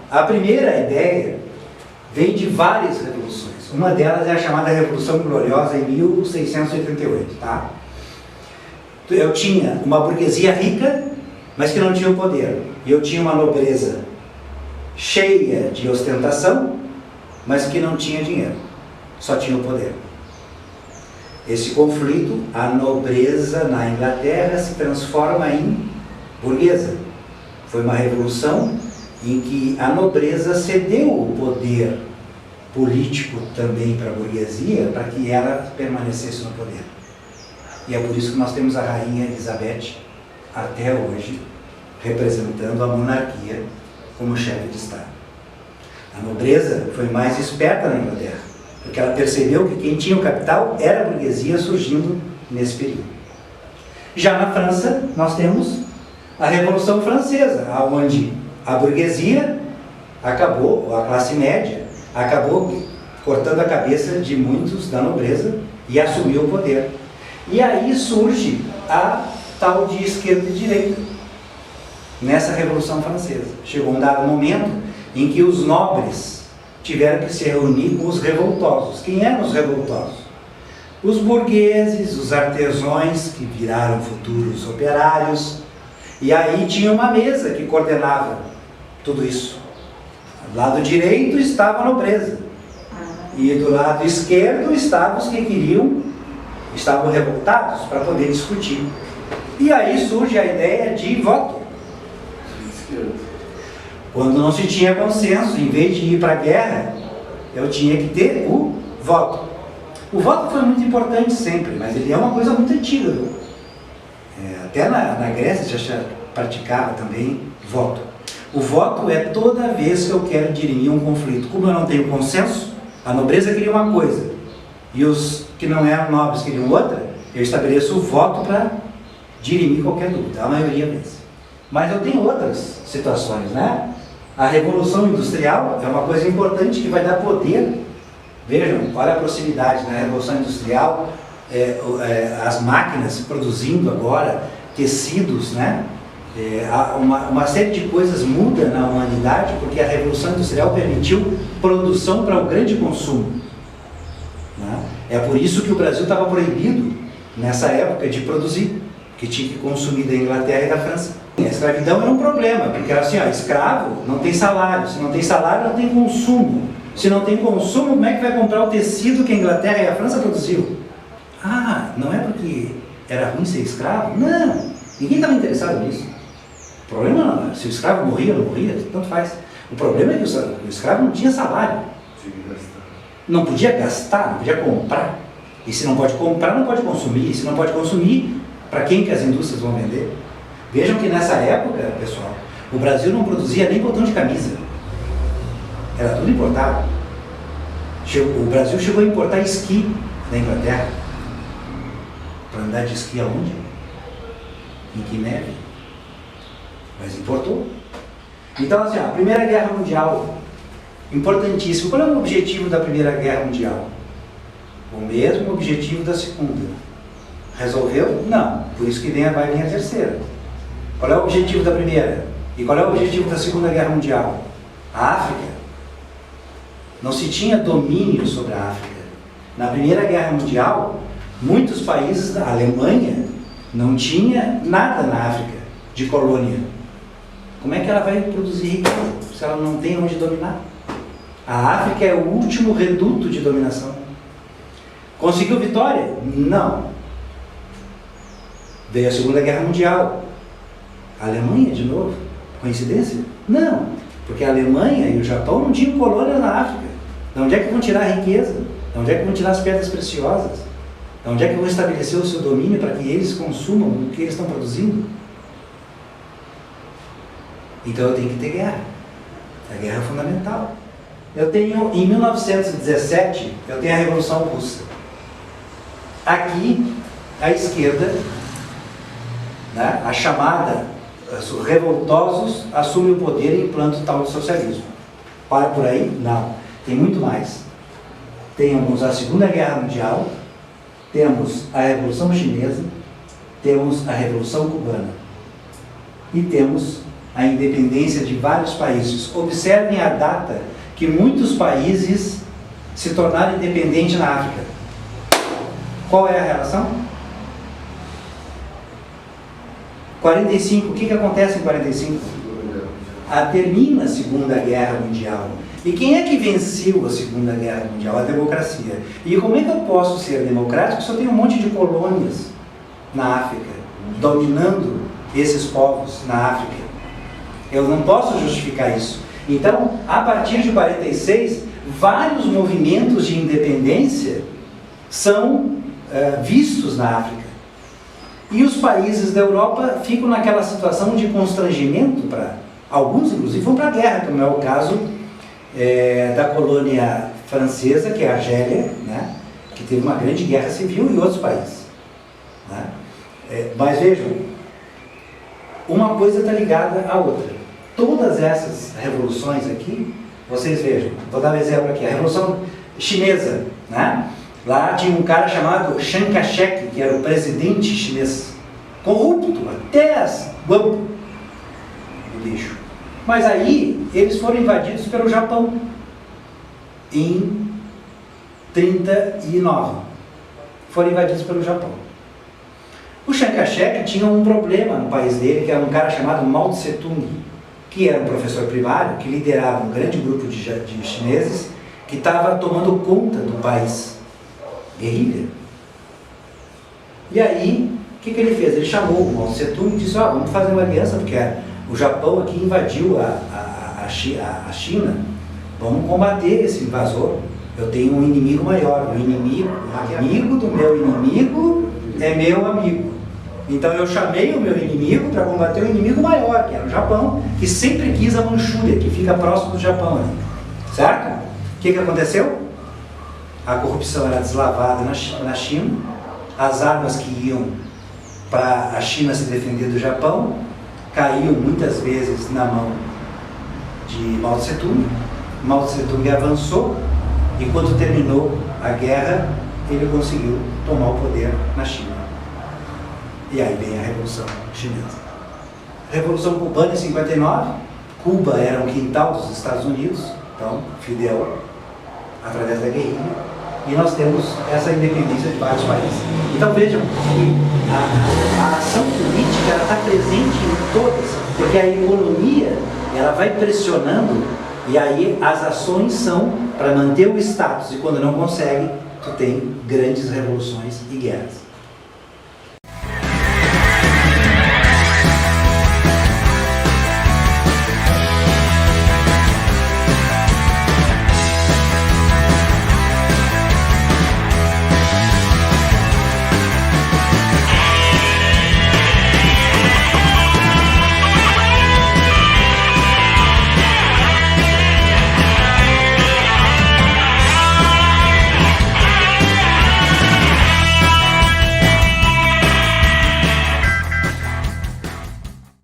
a primeira ideia vem de várias revoluções. Uma delas é a chamada Revolução Gloriosa em 1688, tá? Eu tinha uma burguesia rica, mas que não tinha o poder. E eu tinha uma nobreza cheia de ostentação, mas que não tinha dinheiro, só tinha o poder. Esse conflito, a nobreza na Inglaterra se transforma em burguesa. Foi uma revolução em que a nobreza cedeu o poder político também para a burguesia, para que ela permanecesse no poder. E é por isso que nós temos a Rainha Elizabeth, até hoje, representando a monarquia como chefe de Estado. A nobreza foi mais esperta na Inglaterra, porque ela percebeu que quem tinha o capital era a burguesia surgindo nesse período. Já na França, nós temos a Revolução Francesa, onde a burguesia acabou, ou a classe média, acabou cortando a cabeça de muitos da nobreza e assumiu o poder. E aí surge a tal de esquerda e direita, nessa Revolução Francesa. Chegou um dado momento em que os nobres tiveram que se reunir com os revoltosos. Quem eram os revoltosos? Os burgueses, os artesãos, que viraram futuros operários. E aí tinha uma mesa que coordenava tudo isso. Do lado direito estava a nobreza. E do lado esquerdo estavam os que estavam revoltados para poder discutir. E aí surge a ideia de voto. Quando não se tinha consenso, em vez de ir para a guerra, eu tinha que ter o voto. O voto foi muito importante sempre, mas ele é uma coisa muito antiga. Até na Grécia já praticava também voto. O voto é toda vez que eu quero dirimir um conflito. Como eu não tenho consenso, a nobreza queria uma coisa e os que não eram nobres queriam outra, eu estabeleço o voto para dirimir qualquer dúvida. A maioria vence. Mas eu tenho outras situações, né? A Revolução Industrial é uma coisa importante que vai dar poder. Vejam, olha a proximidade na Revolução Industrial, as máquinas produzindo agora tecidos, né? Uma série de coisas muda na humanidade porque a Revolução Industrial permitiu produção para o grande consumo, né? É por isso que o Brasil estava proibido nessa época de produzir, que tinha que consumir da Inglaterra e da França. A escravidão era um problema, porque era assim, escravo não tem salário, se não tem salário não tem consumo, se não tem consumo, como é que vai comprar o tecido que a Inglaterra e a França produziu? Não é porque era ruim ser escravo? Não, ninguém estava interessado nisso. O problema não, se o escravo morria ou não morria, tanto faz. O problema é que o escravo não tinha salário, não podia gastar, não podia comprar, e se não pode comprar, não pode consumir, e se não pode consumir, para quem que as indústrias vão vender? Vejam que nessa época, pessoal, o Brasil não produzia nem botão de camisa. Era tudo importado. O Brasil chegou a importar esqui da Inglaterra. Para andar de esqui aonde? Em que neve? Mas importou. Então, assim, a Primeira Guerra Mundial, importantíssimo. Qual é o objetivo da Primeira Guerra Mundial? O mesmo objetivo da Segunda. Resolveu? Não. Por isso que vai vir a Terceira. Qual é o objetivo da Primeira? E qual é o objetivo da Segunda Guerra Mundial? A África. Não se tinha domínio sobre a África. Na Primeira Guerra Mundial, muitos países, a Alemanha, não tinha nada na África de colônia. Como é que ela vai produzir riqueza se ela não tem onde dominar? A África é o último reduto de dominação. Conseguiu vitória? Não. Veio a Segunda Guerra Mundial. A Alemanha, de novo. Coincidência? Não. Porque a Alemanha e o Japão não tinham colônias na África. De onde é que vão tirar a riqueza? De onde é que vão tirar as pedras preciosas? De onde é que vão estabelecer o seu domínio para que eles consumam o que eles estão produzindo? Então eu tenho que ter guerra. A guerra é fundamental. Eu tenho, em 1917, eu tenho a Revolução Russa. Aqui, a esquerda, né, a chamada, os revoltosos, assume o poder e implanta o tal do socialismo. Para por aí? Não. Tem muito mais. Temos a Segunda Guerra Mundial, temos a Revolução Chinesa, temos a Revolução Cubana e temos a independência de vários países. Observem a data que muitos países se tornaram independentes na África. Qual é a relação? 45. O que acontece em 45? Termina a Segunda Guerra Mundial. E quem é que venceu a Segunda Guerra Mundial? A democracia. E como é que eu posso ser democrático se eu tenho um monte de colônias na África, dominando esses povos na África? Eu não posso justificar isso. Então, a partir de 46, vários movimentos de independência são vistos na África. E os países da Europa ficam naquela situação de constrangimento, alguns inclusive vão para a guerra, como é o caso da colônia francesa, que é a Argélia, né, que teve uma grande guerra civil, e outros países. Né? Mas vejam, uma coisa está ligada à outra. Todas essas revoluções aqui, vocês vejam, vou dar um exemplo aqui, a Revolução Chinesa, né? Lá tinha um cara chamado Chiang Kai-shek, que era o presidente chinês, corrupto, até as guampas do bicho. Mas aí, eles foram invadidos pelo Japão, em 39. Foram invadidos pelo Japão. O Chiang Kai-shek tinha um problema no país dele, que era um cara chamado Mao Tse-tung, que era um professor primário, que liderava um grande grupo de chineses, que estava tomando conta do país. Guerrilha. E aí, o que ele fez? Ele chamou o Mao Tse-tung e disse, vamos fazer uma aliança, porque o Japão aqui invadiu a China, vamos combater esse invasor. Eu tenho um inimigo maior, o inimigo do meu inimigo é meu amigo. Então eu chamei o meu inimigo para combater o inimigo maior, que era o Japão, que sempre quis a Manchúria, que fica próximo do Japão ali. Certo? O que aconteceu? A corrupção era deslavada na China, as armas que iam para a China se defender do Japão caíam muitas vezes na mão de Mao Tse-tung. Mao Tse-tung avançou e quando terminou a guerra, ele conseguiu tomar o poder na China. E aí vem a Revolução Chinesa. Revolução Cubana em 59, Cuba era um quintal dos Estados Unidos, então Fidel, através da guerrilha, e nós temos essa independência de vários países. Então vejam que a ação política está presente em todas, porque a economia ela vai pressionando e aí as ações são para manter o status, e quando não consegue, tu tem grandes revoluções e guerras.